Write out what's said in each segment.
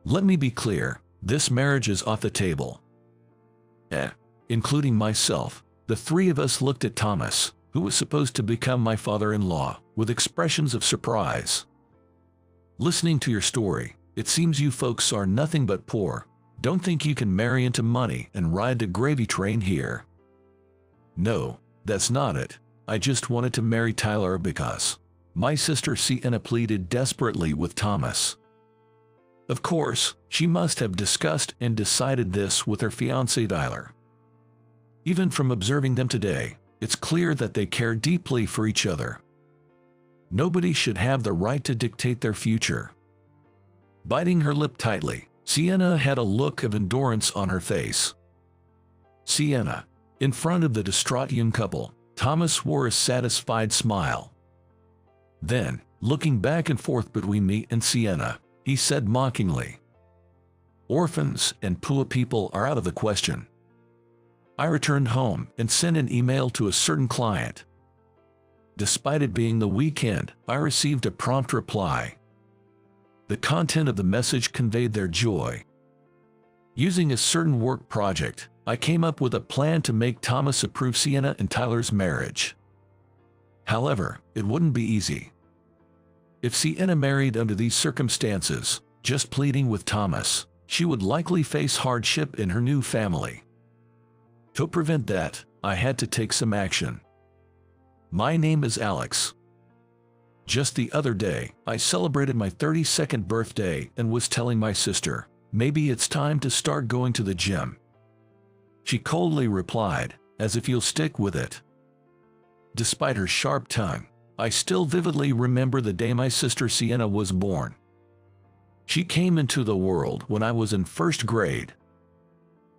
Let me be clear, this marriage is off the table. Including myself, the three of us looked at Thomas, who was supposed to become my father-in-law, with expressions of surprise. Listening to your story, it seems you folks are nothing but poor. Don't think you can marry into money and ride the gravy train here. No, that's not it. I just wanted to marry Tyler because my sister Sienna pleaded desperately with Thomas. Of course, she must have discussed and decided this with her fiancé Tyler. Even from observing them today, it's clear that they care deeply for each other. Nobody should have the right to dictate their future. Biting her lip tightly, Sienna had a look of endurance on her face. Sienna, in front of the distraught young couple, Thomas wore a satisfied smile. Then, looking back and forth between me and Sienna, he said mockingly, "Orphans and poor people are out of the question." I returned home and sent an email to a certain client. Despite it being the weekend, I received a prompt reply. The content of the message conveyed their joy. Using a certain work project, I came up with a plan to make Thomas approve Sienna and Tyler's marriage. However, it wouldn't be easy. If Sienna married under these circumstances, just pleading with Thomas, she would likely face hardship in her new family. To prevent that, I had to take some action. My name is Alex. Just the other day, I celebrated my 32nd birthday and was telling my sister, maybe it's time to start going to the gym. She coldly replied, as if you'll stick with it. Despite her sharp tongue, I still vividly remember the day my sister Sienna was born. She came into the world when I was in first grade.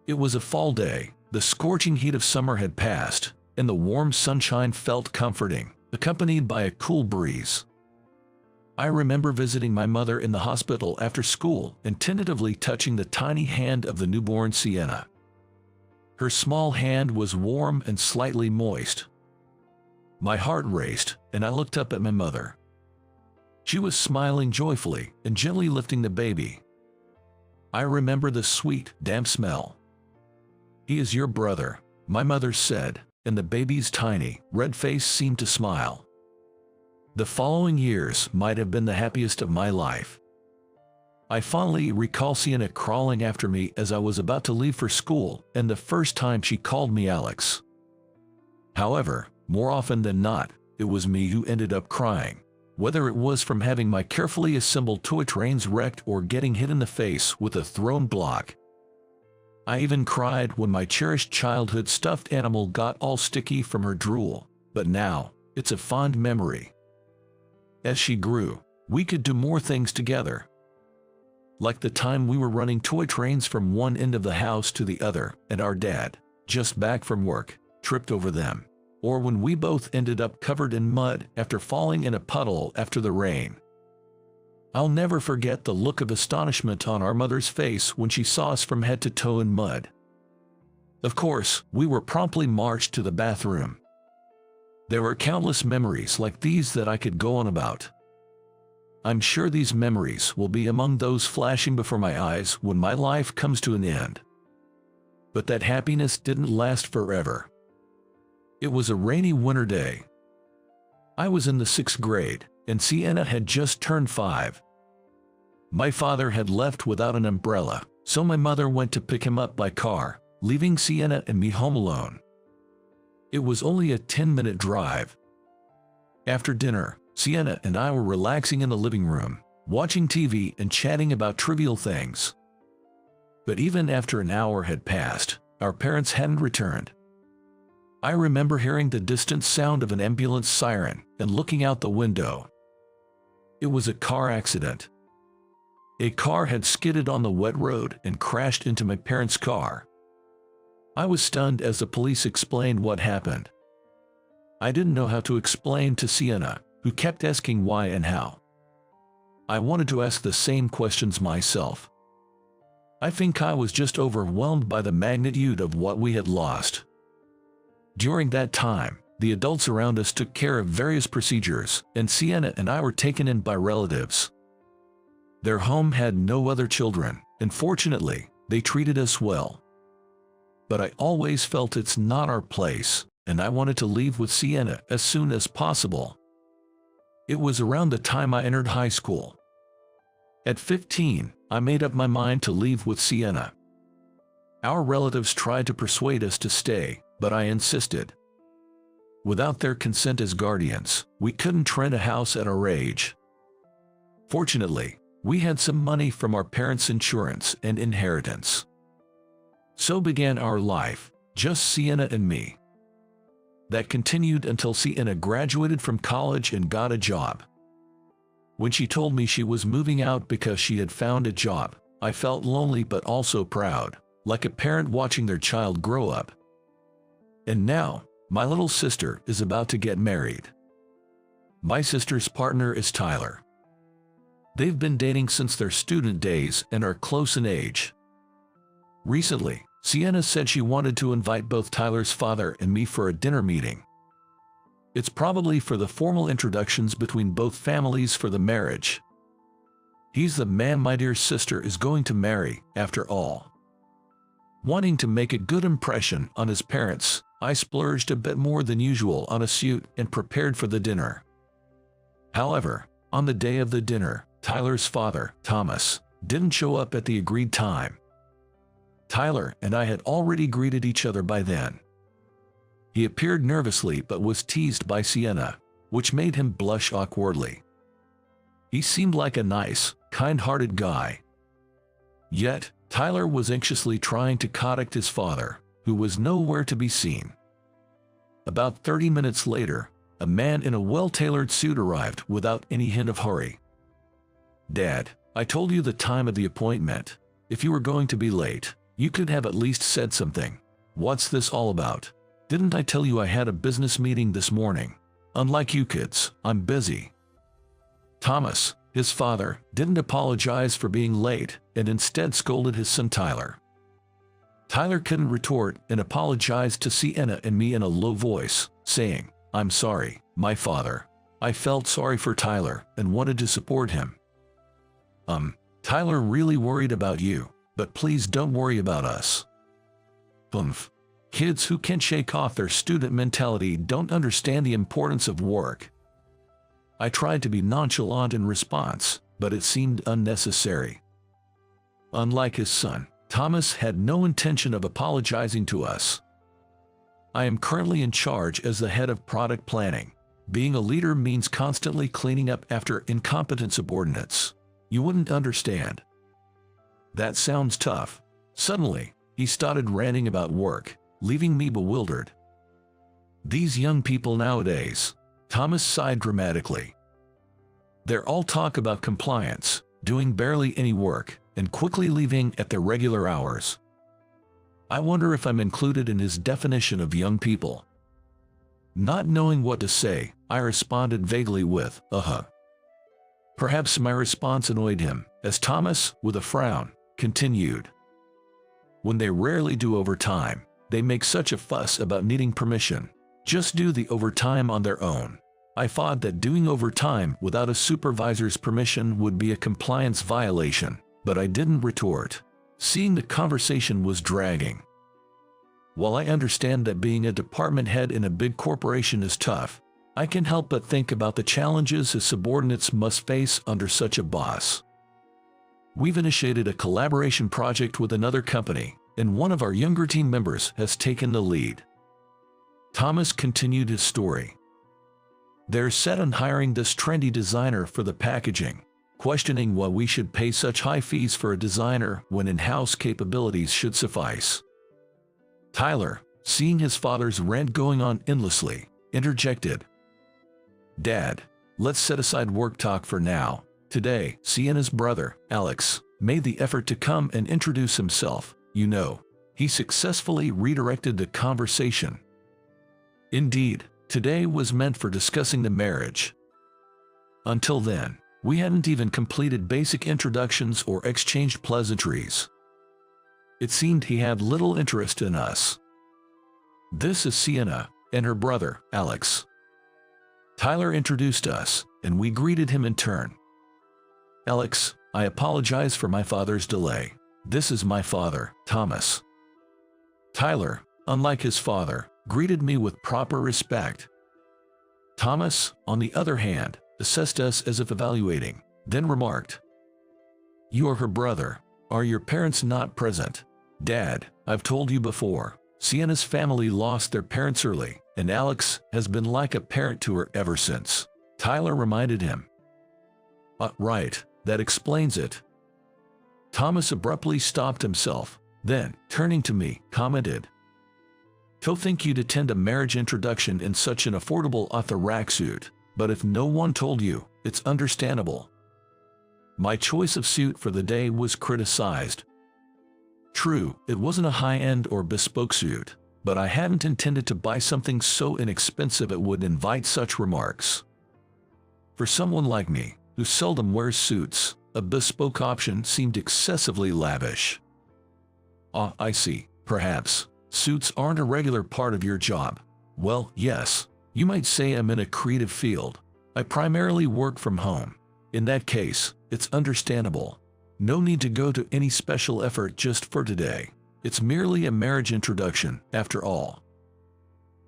It was a fall day, the scorching heat of summer had passed, and the warm sunshine felt comforting, accompanied by a cool breeze. I remember visiting my mother in the hospital after school and tentatively touching the tiny hand of the newborn Sienna. Her small hand was warm and slightly moist. My heart raced, and I looked up at my mother. She was smiling joyfully and gently lifting the baby. I remember the sweet, damp smell. "He is your brother," my mother said, and the baby's tiny, red face seemed to smile. The following years might have been the happiest of my life. I fondly recall Sienna crawling after me as I was about to leave for school, and the first time she called me Alex. However, more often than not, it was me who ended up crying, whether it was from having my carefully assembled toy trains wrecked or getting hit in the face with a thrown block. I even cried when my cherished childhood stuffed animal got all sticky from her drool, but now, it's a fond memory. As she grew, we could do more things together. Like the time we were running toy trains from one end of the house to the other, and our dad, just back from work, tripped over them. Or when we both ended up covered in mud after falling in a puddle after the rain. I'll never forget the look of astonishment on our mother's face when she saw us from head to toe in mud. Of course, we were promptly marched to the bathroom. There were countless memories like these that I could go on about. I'm sure these memories will be among those flashing before my eyes when my life comes to an end. But that happiness didn't last forever. It was a rainy winter day. I was in the 6th grade, and Sienna had just turned 5. My father had left without an umbrella, so my mother went to pick him up by car, leaving Sienna and me home alone. It was only a 10-minute drive. After dinner, Sienna and I were relaxing in the living room, watching TV and chatting about trivial things. But even after an hour had passed, our parents hadn't returned. I remember hearing the distant sound of an ambulance siren and looking out the window. It was a car accident. A car had skidded on the wet road and crashed into my parents' car. I was stunned as the police explained what happened. I didn't know how to explain to Sienna, who kept asking why and how. I wanted to ask the same questions myself. I think I was just overwhelmed by the magnitude of what we had lost. During that time, the adults around us took care of various procedures, and Sienna and I were taken in by relatives. Their home had no other children, and fortunately, they treated us well. But I always felt it's not our place, and I wanted to leave with Sienna as soon as possible. It was around the time I entered high school. At 15, I made up my mind to leave with Sienna. Our relatives tried to persuade us to stay, but I insisted. Without their consent as guardians, we couldn't rent a house at our age. Fortunately, we had some money from our parents' insurance and inheritance. So began our life, just Sienna and me. That continued until Sienna graduated from college and got a job. When she told me she was moving out because she had found a job, I felt lonely but also proud, like a parent watching their child grow up. And now, my little sister is about to get married. My sister's partner is Tyler. They've been dating since their student days and are close in age. Recently, Sienna said she wanted to invite both Tyler's father and me for a dinner meeting. It's probably for the formal introductions between both families for the marriage. He's the man my dear sister is going to marry, after all. Wanting to make a good impression on his parents, I splurged a bit more than usual on a suit and prepared for the dinner. However, on the day of the dinner, Tyler's father, Thomas, didn't show up at the agreed time. Tyler and I had already greeted each other by then. He appeared nervously but was teased by Sienna, which made him blush awkwardly. He seemed like a nice, kind-hearted guy. Yet, Tyler was anxiously trying to contact his father, who was nowhere to be seen. About 30 minutes later, a man in a well-tailored suit arrived without any hint of hurry. "Dad, I told you the time of the appointment. If you were going to be late, you could have at least said something. What's this all about? Didn't I tell you I had a business meeting this morning? Unlike you kids, I'm busy." Thomas, his father, didn't apologize for being late and instead scolded his son Tyler. Tyler couldn't retort and apologized to Sienna and me in a low voice, saying, "I'm sorry, my father. I felt sorry for Tyler and wanted to support him. Tyler really worried about you, but please don't worry about us." Kids who can't shake off their student mentality don't understand the importance of work. I tried to be nonchalant in response, but it seemed unnecessary. Unlike his son, Thomas had no intention of apologizing to us. I am currently in charge as the head of product planning. Being a leader means constantly cleaning up after incompetent subordinates. You wouldn't understand. That sounds tough. Suddenly, he started ranting about work, leaving me bewildered. These young people nowadays, Thomas sighed dramatically. They're all talk about compliance, doing barely any work, and quickly leaving at their regular hours. I wonder if I'm included in his definition of young people. Not knowing what to say, I responded vaguely with, Perhaps my response annoyed him, as Thomas, with a frown, continued. When they rarely do overtime, they make such a fuss about needing permission. Just do the overtime on their own. I thought that doing overtime without a supervisor's permission would be a compliance violation, but I didn't retort, seeing the conversation was dragging. While I understand that being a department head in a big corporation is tough, I can help but think about the challenges his subordinates must face under such a boss. We've initiated a collaboration project with another company, and one of our younger team members has taken the lead. Thomas continued his story. They're set on hiring this trendy designer for the packaging, questioning why we should pay such high fees for a designer when in-house capabilities should suffice. Tyler, seeing his father's rant going on endlessly, interjected. "Dad, let's set aside work talk for now. Today, Sienna's brother, Alex, made the effort to come and introduce himself. You know, he successfully redirected the conversation. Indeed, today was meant for discussing the marriage. Until then, we hadn't even completed basic introductions or exchanged pleasantries. It seemed he had little interest in us. This is Sienna and her brother, Alex." Tyler introduced us, and we greeted him in turn. "Alex, I apologize for my father's delay. This is my father, Thomas. Tyler, unlike his father, greeted me with proper respect. Thomas, on the other hand, assessed us as if evaluating, then remarked, "You are her brother. Are your parents not present?" "Dad, I've told you before, Sienna's family lost their parents early, and Alex has been like a parent to her ever since," Tyler reminded him. Right, that explains it." Thomas abruptly stopped himself, then, turning to me, commented, "To think you'd attend a marriage introduction in such an affordable aita suit, but if no one told you, it's understandable. My choice of suit for the day was criticized. True, it wasn't a high-end or bespoke suit, but I hadn't intended to buy something so inexpensive it would invite such remarks. For someone like me, who seldom wears suits, a bespoke option seemed excessively lavish." I see. Perhaps suits aren't a regular part of your job." "Well, yes. You might say I'm in a creative field. I primarily work from home. In that case, it's understandable. No need to go to any special effort just for today. It's merely a marriage introduction, after all."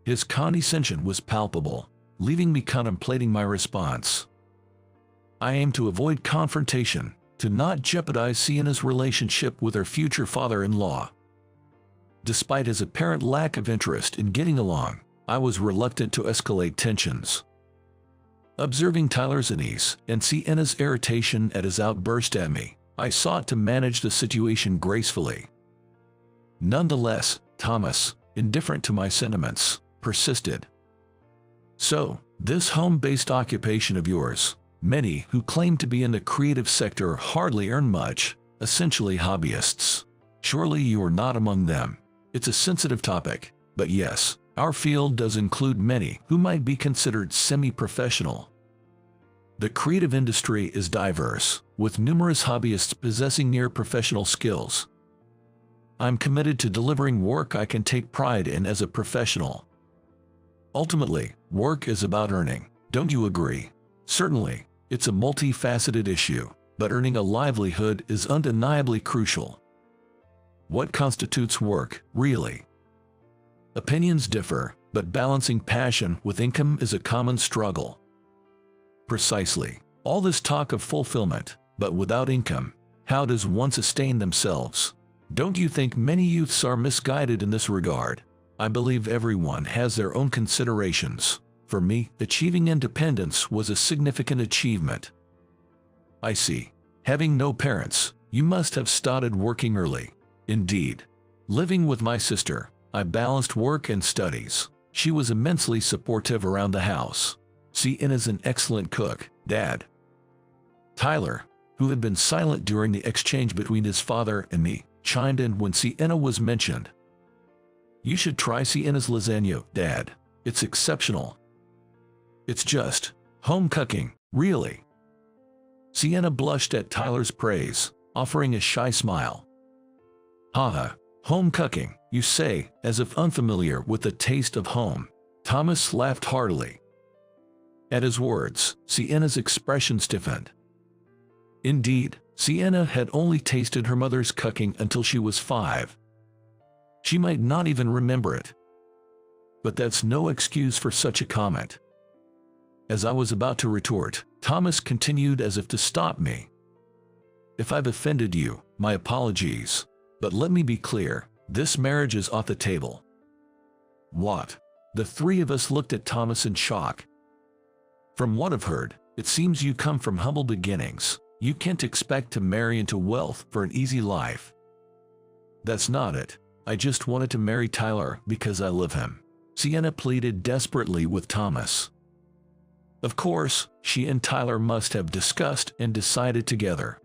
His condescension was palpable, leaving me contemplating my response. I aim to avoid confrontation, to not jeopardize Sienna's relationship with her future father-in-law. Despite his apparent lack of interest in getting along, I was reluctant to escalate tensions. Observing Tyler's unease and Sienna's irritation at his outburst at me, I sought to manage the situation gracefully. Nonetheless, Thomas, indifferent to my sentiments, persisted. "So, this home-based occupation of yours, many who claim to be in the creative sector hardly earn much, essentially hobbyists. Surely you are not among them. It's a sensitive topic, but yes, our field does include many who might be considered semi-professional. The creative industry is diverse, with numerous hobbyists possessing near-professional skills. I'm committed to delivering work I can take pride in as a professional. Ultimately, work is about earning, don't you agree? Certainly, it's a multifaceted issue, but earning a livelihood is undeniably crucial. What constitutes work, really? Opinions differ, but balancing passion with income is a common struggle." Precisely. All this talk of fulfillment, but without income, how does one sustain themselves? Don't you think many youths are misguided in this regard? I believe everyone has their own considerations. For me, achieving independence was a significant achievement. "I see. Having no parents, you must have started working early." "Indeed. Living with my sister, I balanced work and studies. She was immensely supportive around the house. Sienna's an excellent cook, Dad." Tyler, who had been silent during the exchange between his father and me, chimed in when Sienna was mentioned. "You should try Sienna's lasagna, Dad. It's exceptional." "It's just home cooking, really." Sienna blushed at Tyler's praise, offering a shy smile. "Haha, home cooking, you say, as if unfamiliar with the taste of home." Thomas laughed heartily. At his words, Sienna's expression stiffened. Indeed, Sienna had only tasted her mother's cooking until she was 5. She might not even remember it. But that's no excuse for such a comment. As I was about to retort, Thomas continued as if to stop me. "If I've offended you, my apologies. But let me be clear, this marriage is off the table." "What?" The three of us looked at Thomas in shock. "From what I've heard, it seems you come from humble beginnings. You can't expect to marry into wealth for an easy life." "That's not it. I just wanted to marry Tyler because I love him," Sienna pleaded desperately with Thomas. Of course, she and Tyler must have discussed and decided together.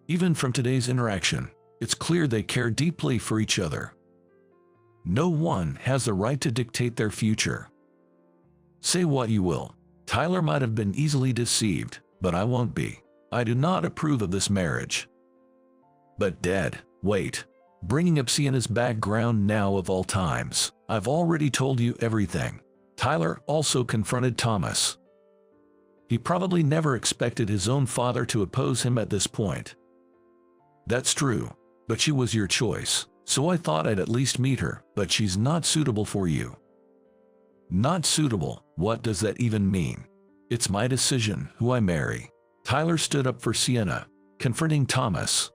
Even from today's interaction, it's clear they care deeply for each other. No one has the right to dictate their future. Say what you will, Tyler might have been easily deceived, but I won't be. I do not approve of this marriage. But Dad, wait. Bringing up Sienna's background now of all times, I've already told you everything. Tyler also confronted Thomas. He probably never expected his own father to oppose him at this point. That's true, but she was your choice, so I thought I'd at least meet her, but she's not suitable for you. Not suitable, what does that even mean? It's my decision who I marry. Tyler stood up for Sienna, confronting Thomas.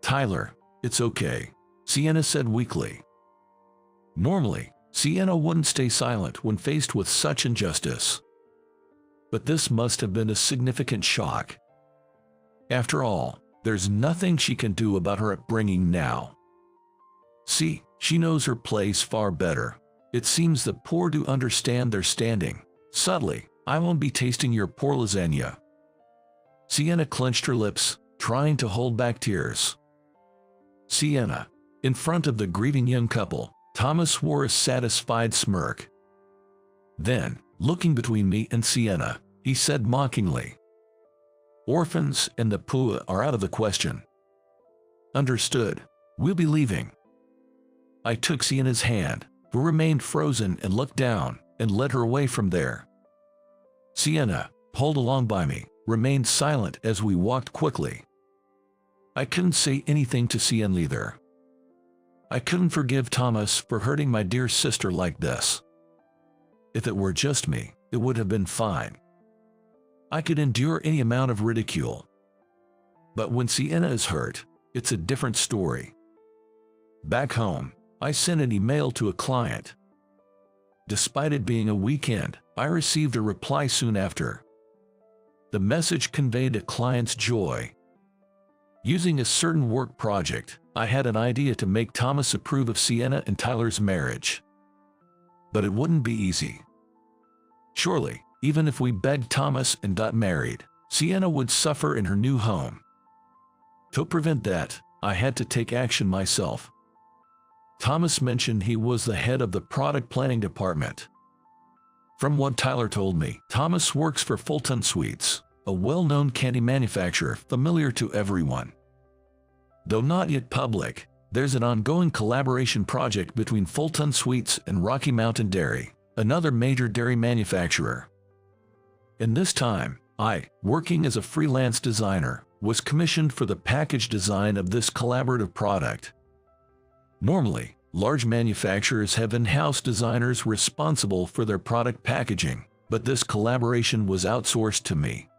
Tyler, it's okay, Sienna said weakly. Normally, Sienna wouldn't stay silent when faced with such injustice. But this must have been a significant shock. After all, there's nothing she can do about her upbringing now. See, she knows her place far better. It seems the poor do understand their standing. Subtly, I won't be tasting your poor lasagna. Sienna clenched her lips, trying to hold back tears. Sienna. In front of the grieving young couple, Thomas wore a satisfied smirk. Then, looking between me and Sienna, he said mockingly, "Orphans and the poor are out of the question." Understood. We'll be leaving. I took Sienna's hand, who remained frozen, and looked down, and led her away from there. Sienna, pulled along by me, remained silent as we walked quickly. I couldn't say anything to Sienna either. I couldn't forgive Thomas for hurting my dear sister like this. If it were just me, it would have been fine. I could endure any amount of ridicule. But when Sienna is hurt, it's a different story. Back home, I sent an email to a client. Despite it being a weekend, I received a reply soon after. The message conveyed a client's joy. Using a certain work project, I had an idea to make Thomas approve of Sienna and Tyler's marriage. But it wouldn't be easy. Surely, even if we begged Thomas and got married, Sienna would suffer in her new home. To prevent that, I had to take action myself. Thomas mentioned he was the head of the product planning department. From what Tyler told me, Thomas works for Fulton Sweets, a well-known candy manufacturer familiar to everyone. Though not yet public, there's an ongoing collaboration project between Fulton Sweets and Rocky Mountain Dairy, another major dairy manufacturer. In this time, I, working as a freelance designer, was commissioned for the package design of this collaborative product. Normally, large manufacturers have in-house designers responsible for their product packaging, but this collaboration was outsourced to me.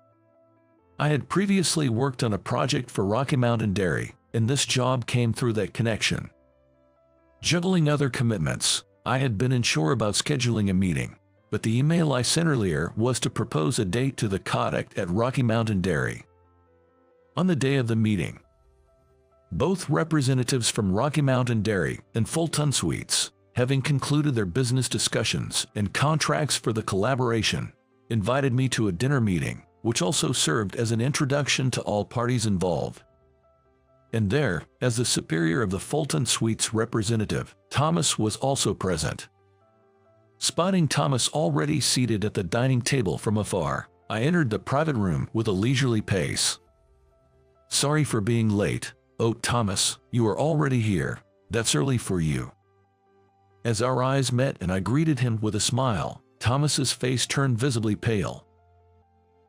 I had previously worked on a project for Rocky Mountain Dairy, and this job came through that connection. Juggling other commitments, I had been unsure about scheduling a meeting, but the email I sent earlier was to propose a date to the contact at Rocky Mountain Dairy. On the day of the meeting, both representatives from Rocky Mountain Dairy and Fulton Sweets, having concluded their business discussions and contracts for the collaboration, invited me to a dinner meeting, which also served as an introduction to all parties involved. And there, as the superior of the Fulton Sweets representative, Thomas was also present. Spotting Thomas already seated at the dining table from afar, I entered the private room with a leisurely pace. "Sorry for being late. Oh, Thomas, you are already here. That's early for you." As our eyes met and I greeted him with a smile, Thomas's face turned visibly pale.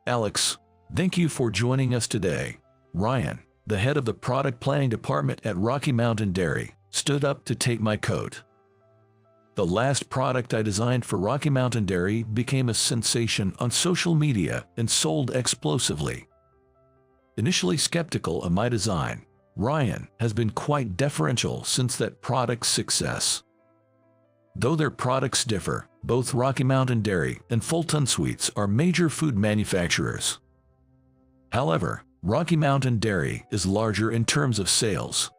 "Alex, thank you for joining us today." Ryan, the head of the product planning department at Rocky Mountain Dairy, stood up to take my coat. The last product I designed for Rocky Mountain Dairy became a sensation on social media and sold explosively. Initially skeptical of my design, Ryan has been quite deferential since that product's success. Though their products differ, both Rocky Mountain Dairy and Fulton Sweets are major food manufacturers. However, Rocky Mountain Dairy is larger in terms of sales.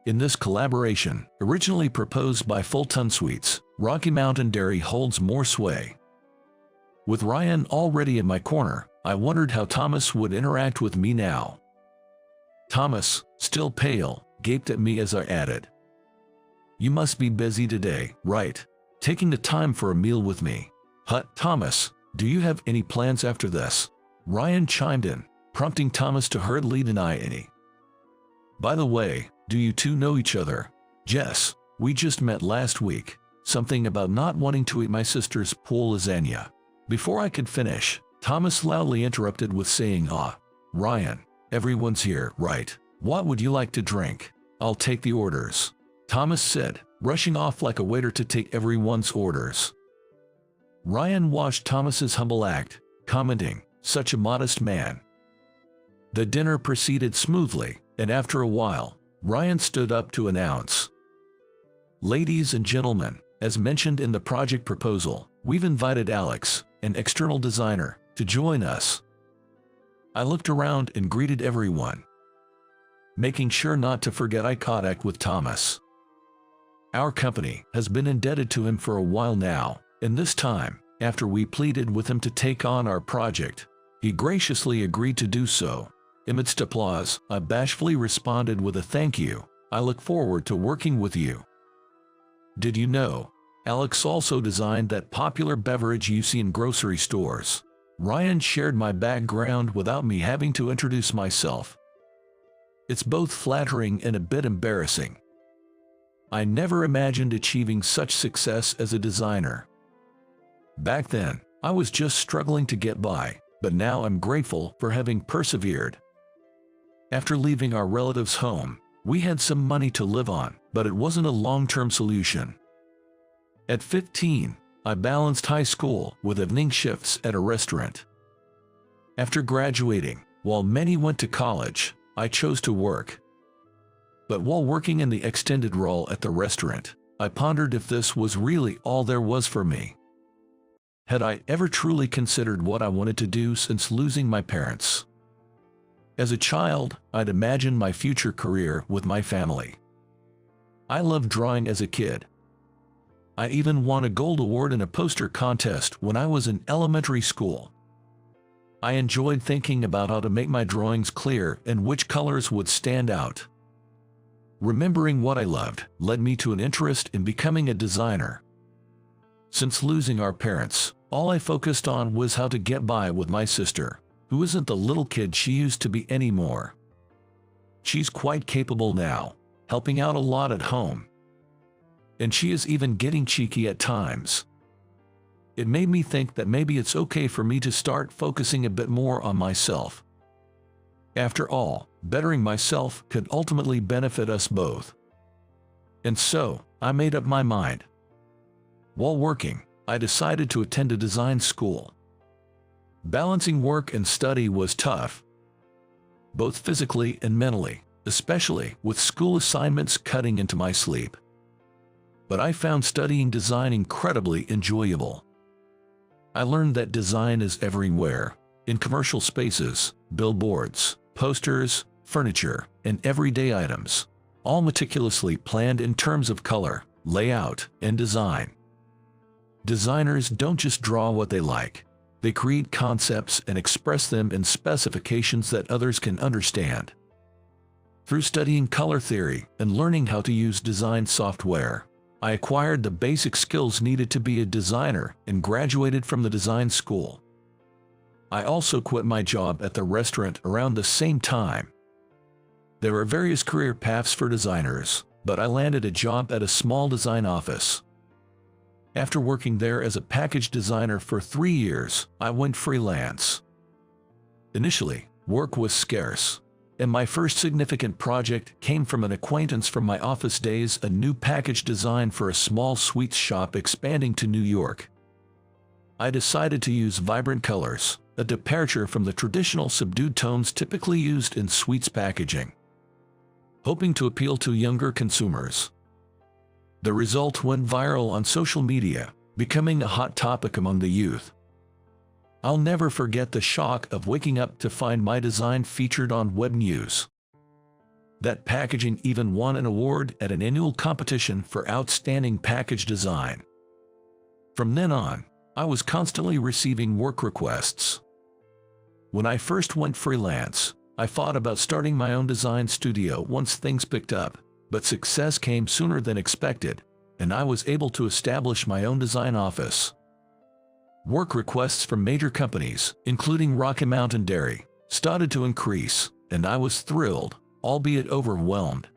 In this collaboration, originally proposed by Fulton Sweets, Rocky Mountain Dairy holds more sway. With Ryan already in my corner, I wondered how Thomas would interact with me now. Thomas, still pale, gaped at me as I added, "You must be busy today, right? Taking the time for a meal with me." Thomas, do you have any plans after this?" Ryan chimed in, prompting Thomas to hurriedly deny any. "By the way, do you two know each other?" "Jess, we just met last week. Something about not wanting to eat my sister's pool lasagna." Before I could finish, Thomas loudly interrupted with saying, "Ah, Ryan, everyone's here, right? What would you like to drink? I'll take the orders," Thomas said, rushing off like a waiter to take everyone's orders. Ryan watched Thomas's humble act, commenting, "Such a modest man." The dinner proceeded smoothly, and after a while, Ryan stood up to announce, "Ladies and gentlemen, as mentioned in the project proposal, we've invited Alex, an external designer, to join us." I looked around and greeted everyone, making sure not to forget eye contact with Thomas. Our company has been indebted to him for a while now, and this time, after we pleaded with him to take on our project, he graciously agreed to do so. Amidst applause, I bashfully responded with a "Thank you. I look forward to working with you." Did you know, Alex also designed that popular beverage you see in grocery stores? Ryan shared my background without me having to introduce myself. It's both flattering and a bit embarrassing. I never imagined achieving such success as a designer. Back then, I was just struggling to get by, but now I'm grateful for having persevered. After leaving our relative's home, we had some money to live on, but it wasn't a long-term solution. At 15, I balanced high school with evening shifts at a restaurant. After graduating, while many went to college, I chose to work. But while working in the extended role at the restaurant, I pondered if this was really all there was for me. Had I ever truly considered what I wanted to do since losing my parents? As a child, I'd imagined my future career with my family. I loved drawing as a kid. I even won a gold award in a poster contest when I was in elementary school. I enjoyed thinking about how to make my drawings clear and which colors would stand out. Remembering what I loved led me to an interest in becoming a designer. Since losing our parents, all I focused on was how to get by with my sister, who isn't the little kid she used to be anymore. She's quite capable now, helping out a lot at home. And she is even getting cheeky at times. It made me think that maybe it's okay for me to start focusing a bit more on myself. After all, bettering myself could ultimately benefit us both. And so, I made up my mind. While working, I decided to attend a design school. Balancing work and study was tough, both physically and mentally, especially with school assignments cutting into my sleep. But I found studying design incredibly enjoyable. I learned that design is everywhere, in commercial spaces, billboards, posters, furniture, and everyday items, all meticulously planned in terms of color, layout, and design. Designers don't just draw what they like. They create concepts and express them in specifications that others can understand. Through studying color theory and learning how to use design software, I acquired the basic skills needed to be a designer and graduated from the design school. I also quit my job at the restaurant around the same time. There are various career paths for designers, but I landed a job at a small design office. After working there as a package designer for 3 years, I went freelance. Initially, work was scarce, and my first significant project came from an acquaintance from my office days, a new package design for a small sweets shop expanding to New York. I decided to use vibrant colors, a departure from the traditional subdued tones typically used in sweets packaging, hoping to appeal to younger consumers. The result went viral on social media, becoming a hot topic among the youth. I'll never forget the shock of waking up to find my design featured on web news. That packaging even won an award at an annual competition for outstanding package design. From then on, I was constantly receiving work requests. When I first went freelance, I thought about starting my own design studio once things picked up. But success came sooner than expected, and I was able to establish my own design office. Work requests from major companies, including Rocky Mountain Dairy, started to increase, and I was thrilled, albeit overwhelmed.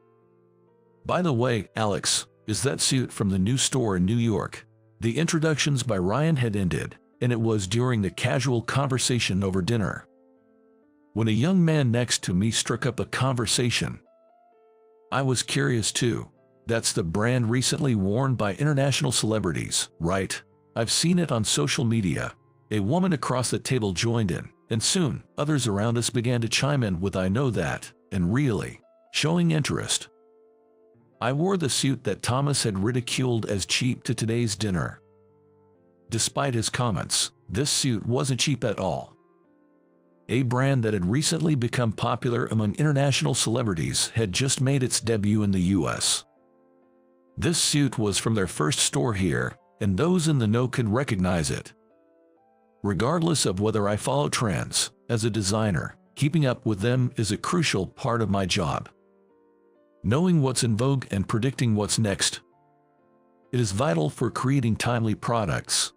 By the way, Alex, is that suit from the new store in New York? The introductions by Ryan had ended, and it was during the casual conversation over dinner. When a young man next to me struck up a conversation, I was curious too. That's the brand recently worn by international celebrities, right? I've seen it on social media. A woman across the table joined in, and soon, others around us began to chime in with "I know that," and really, showing interest. I wore the suit that Thomas had ridiculed as cheap to today's dinner. Despite his comments, this suit wasn't cheap at all. A brand that had recently become popular among international celebrities had just made its debut in the US. This suit was from their first store here, and those in the know could recognize it. Regardless of whether I follow trends, as a designer, keeping up with them is a crucial part of my job. Knowing what's in vogue and predicting what's next. It is vital for creating timely products.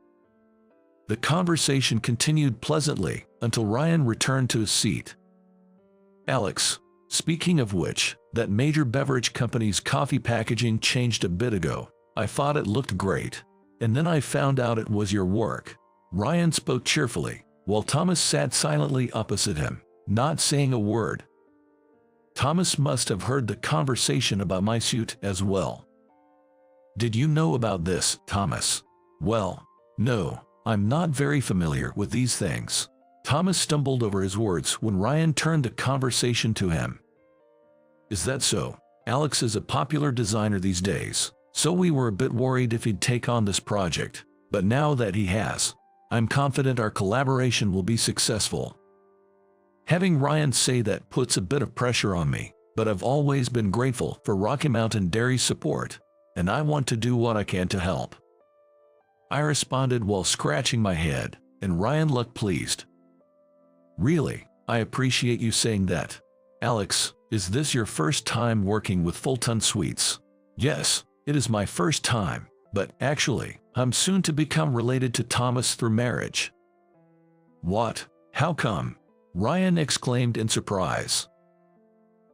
The conversation continued pleasantly until Ryan returned to his seat. "Alex, speaking of which, that major beverage company's coffee packaging changed a bit ago. I thought it looked great. And then I found out it was your work." Ryan spoke cheerfully, while Thomas sat silently opposite him, not saying a word. Thomas must have heard the conversation about my suit as well. "Did you know about this, Thomas?" "Well, no, I'm not very familiar with these things." Thomas stumbled over his words when Ryan turned the conversation to him. "Is that so? Alex is a popular designer these days, so we were a bit worried if he'd take on this project, but now that he has, I'm confident our collaboration will be successful." Having Ryan say that puts a bit of pressure on me, but I've always been grateful for Rocky Mountain Dairy's support, and I want to do what I can to help. I responded while scratching my head, and Ryan looked pleased. "Really, I appreciate you saying that. Alex, is this your first time working with Fulton Sweets?" "Yes, it is my first time, but actually, I'm soon to become related to Thomas through marriage." "What? How come?" Ryan exclaimed in surprise.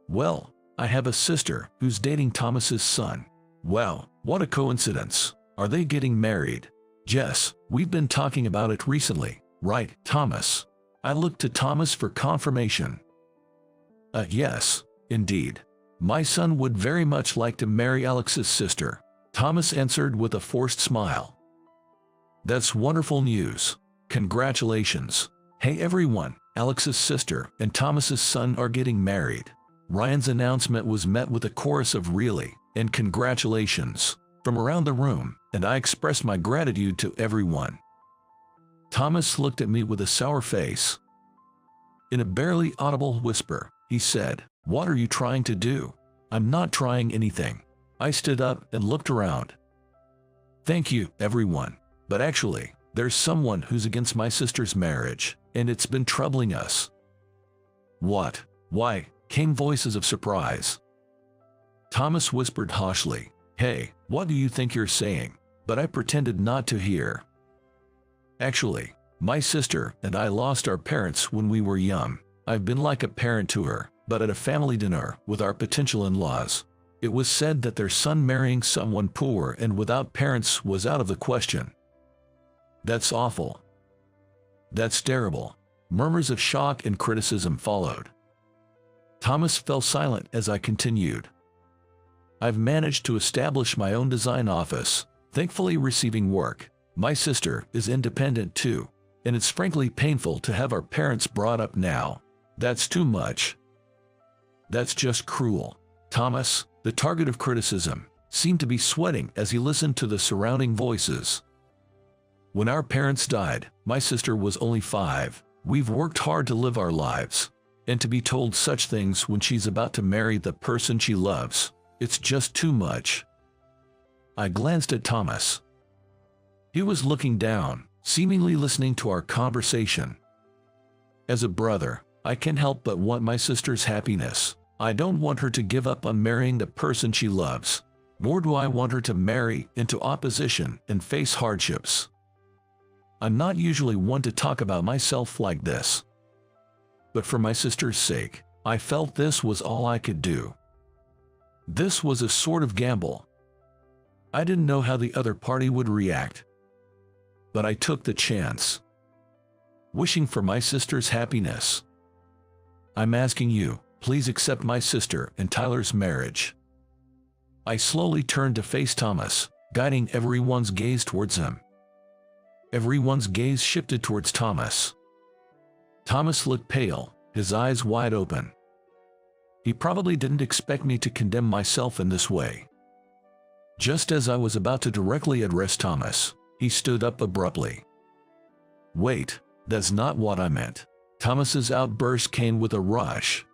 "Well, I have a sister who's dating Thomas's son." "Wow, what a coincidence. Are they getting married?" "Jess, we've been talking about it recently, right, Thomas?" I looked to Thomas for confirmation. Yes, indeed. My son would very much like to marry Alex's sister," Thomas answered with a forced smile. "That's wonderful news. Congratulations." "Hey everyone, Alex's sister and Thomas's son are getting married." Ryan's announcement was met with a chorus of "really" and "congratulations" from around the room, and I expressed my gratitude to everyone. Thomas looked at me with a sour face. In a barely audible whisper, he said, "What are you trying to do?" "I'm not trying anything." I stood up and looked around. "Thank you, everyone. But actually, there's someone who's against my sister's marriage, and it's been troubling us." "What? Why?" came voices of surprise. Thomas whispered harshly, "Hey, what do you think you're saying?" But I pretended not to hear. "Actually, my sister and I lost our parents when we were young. I've been like a parent to her, but at a family dinner with our potential in-laws, it was said that their son marrying someone poor and without parents was out of the question." "That's awful. That's terrible." Murmurs of shock and criticism followed. Thomas fell silent as I continued. "I've managed to establish my own design office, thankfully receiving work. My sister is independent too, and it's frankly painful to have our parents brought up now. That's too much. That's just cruel." Thomas, the target of criticism, seemed to be sweating as he listened to the surrounding voices. "When our parents died, my sister was only 5. We've worked hard to live our lives. And to be told such things when she's about to marry the person she loves, it's just too much." I glanced at Thomas. He was looking down, seemingly listening to our conversation. "As a brother, I can't help but want my sister's happiness. I don't want her to give up on marrying the person she loves, nor do I want her to marry into opposition and face hardships. I'm not usually one to talk about myself like this, but for my sister's sake, I felt this was all I could do." This was a sort of gamble. I didn't know how the other party would react. but I took the chance. Wishing for my sister's happiness. I'm asking you, please accept my sister and Tyler's marriage. I slowly turned to face Thomas, guiding everyone's gaze towards him. Everyone's gaze shifted towards Thomas. Thomas looked pale, his eyes wide open. He probably didn't expect me to condemn myself in this way. Just as I was about to directly address Thomas, he stood up abruptly. Wait, that's not what I meant. Thomas's outburst came with a rush.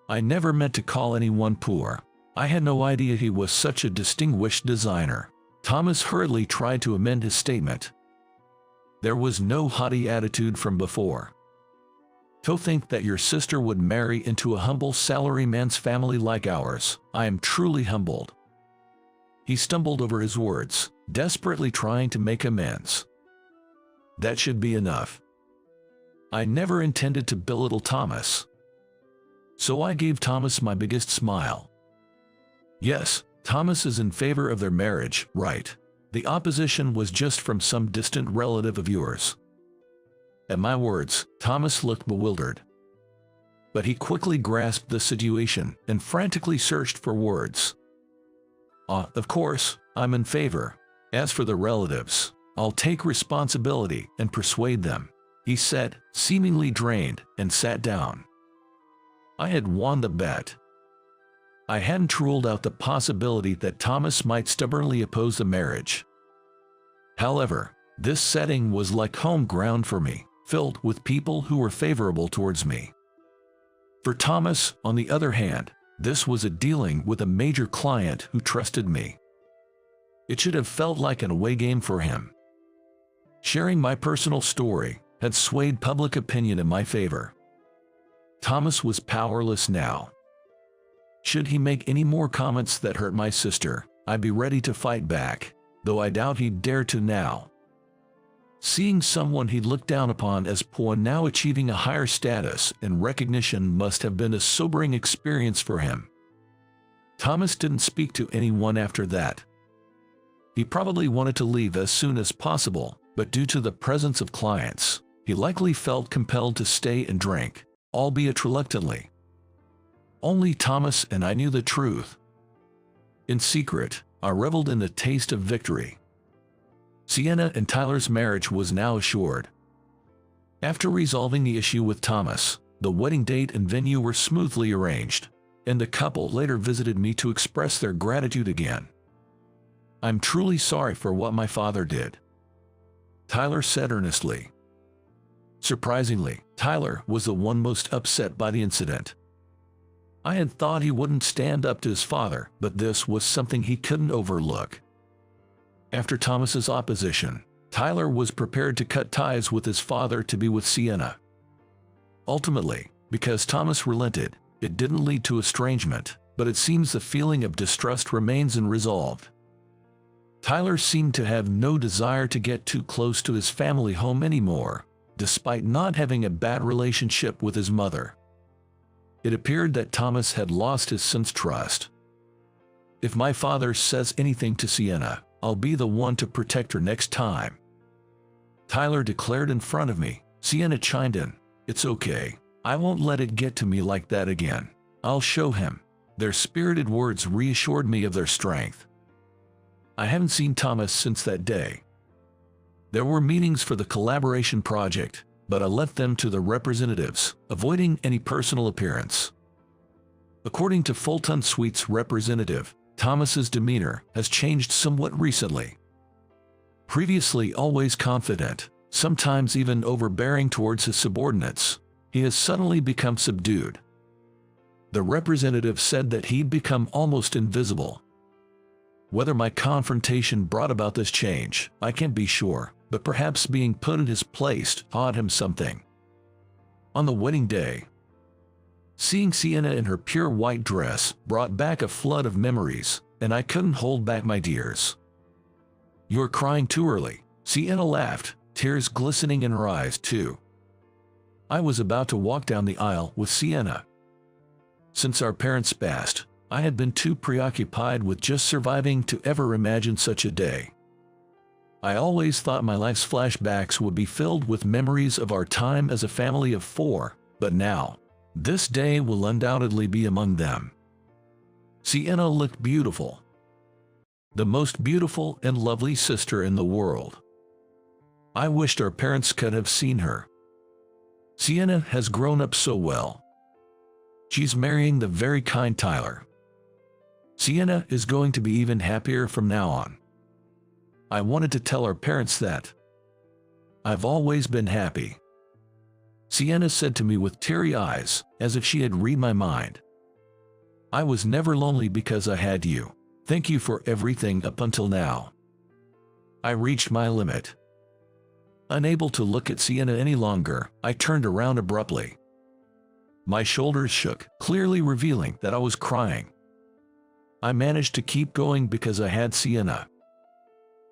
I never meant to call anyone poor. I had no idea he was such a distinguished designer. Thomas hurriedly tried to amend his statement. There was no haughty attitude from before. To think that your sister would marry into a humble salaryman's family like ours, I am truly humbled. He stumbled over his words, desperately trying to make amends. That should be enough. I never intended to belittle Thomas. So I gave Thomas my biggest smile. Yes, Thomas is in favor of their marriage, right? The opposition was just from some distant relative of yours. At my words, Thomas looked bewildered. But he quickly grasped the situation and frantically searched for words. Of course, I'm in favor. As for the relatives, I'll take responsibility and persuade them, he said, seemingly drained, and sat down. I had won the bet. I hadn't ruled out the possibility that Thomas might stubbornly oppose the marriage. However, this setting was like home ground for me, filled with people who were favorable towards me. For Thomas, on the other hand, this was a dealing with a major client who trusted me. It should have felt like an away game for him. Sharing my personal story had swayed public opinion in my favor. Thomas was powerless now. Should he make any more comments that hurt my sister, I'd be ready to fight back, though I doubt he'd dare to now. Seeing someone he'd looked down upon as poor now achieving a higher status and recognition must have been a sobering experience for him. Thomas didn't speak to anyone after that. He probably wanted to leave as soon as possible, but due to the presence of clients, he likely felt compelled to stay and drink, albeit reluctantly. Only Thomas and I knew the truth. In secret, I reveled in the taste of victory. Sienna and Tyler's marriage was now assured. After resolving the issue with Thomas, the wedding date and venue were smoothly arranged, and the couple later visited me to express their gratitude again. I'm truly sorry for what my father did, Tyler said earnestly. Surprisingly, Tyler was the one most upset by the incident. I had thought he wouldn't stand up to his father, but this was something he couldn't overlook. After Thomas's opposition, Tyler was prepared to cut ties with his father to be with Sienna. Ultimately, because Thomas relented, it didn't lead to estrangement, but it seems the feeling of distrust remains unresolved. Tyler seemed to have no desire to get too close to his family home anymore, despite not having a bad relationship with his mother. It appeared that Thomas had lost his son's trust. If my father says anything to Sienna, I'll be the one to protect her next time, Tyler declared in front of me. Sienna chimed in, "It's okay. I won't let it get to me like that again. I'll show him." Their spirited words reassured me of their strength. I haven't seen Thomas since that day. There were meetings for the collaboration project, but I left them to the representatives, avoiding any personal appearance. According to Fulton Suite's representative, Thomas's demeanor has changed somewhat recently. Previously always confident, sometimes even overbearing towards his subordinates, he has suddenly become subdued. The representative said that he'd become almost invisible. Whether my confrontation brought about this change, I can't be sure, but perhaps being put in his place taught him something. On the wedding day, seeing Sienna in her pure white dress brought back a flood of memories, and I couldn't hold back my tears. "You're crying too early," Sienna laughed, tears glistening in her eyes too. I was about to walk down the aisle with Sienna. Since our parents passed, I had been too preoccupied with just surviving to ever imagine such a day. I always thought my life's flashbacks would be filled with memories of our time as a family of 4, but now, this day will undoubtedly be among them. Sienna looked beautiful. The most beautiful and lovely sister in the world. I wished our parents could have seen her. Sienna has grown up so well. She's marrying the very kind Tyler. Sienna is going to be even happier from now on. I wanted to tell our parents that. I've always been happy. Sienna said to me with teary eyes, as if she had read my mind. I was never lonely because I had you. Thank you for everything up until now. I reached my limit. Unable to look at Sienna any longer, I turned around abruptly. My shoulders shook, clearly revealing that I was crying. I managed to keep going because I had Sienna.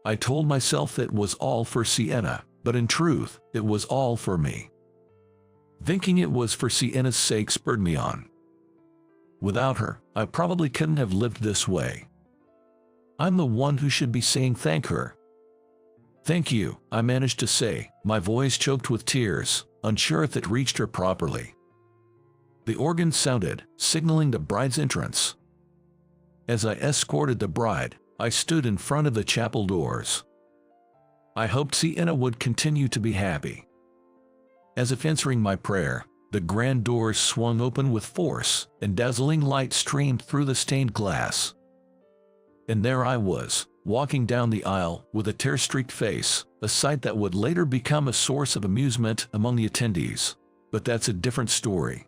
I told myself it was all for Sienna, but in truth, it was all for me. Thinking it was for Sienna's sake spurred me on. Without her, I probably couldn't have lived this way. I'm the one who should be saying thank her. Thank you, I managed to say, my voice choked with tears, unsure if it reached her properly. The organ sounded, signaling the bride's entrance. As I escorted the bride, I stood in front of the chapel doors. I hoped Sienna would continue to be happy. As if answering my prayer, the grand doors swung open with force, and dazzling light streamed through the stained glass. And there I was, walking down the aisle with a tear-streaked face, a sight that would later become a source of amusement among the attendees. But that's a different story.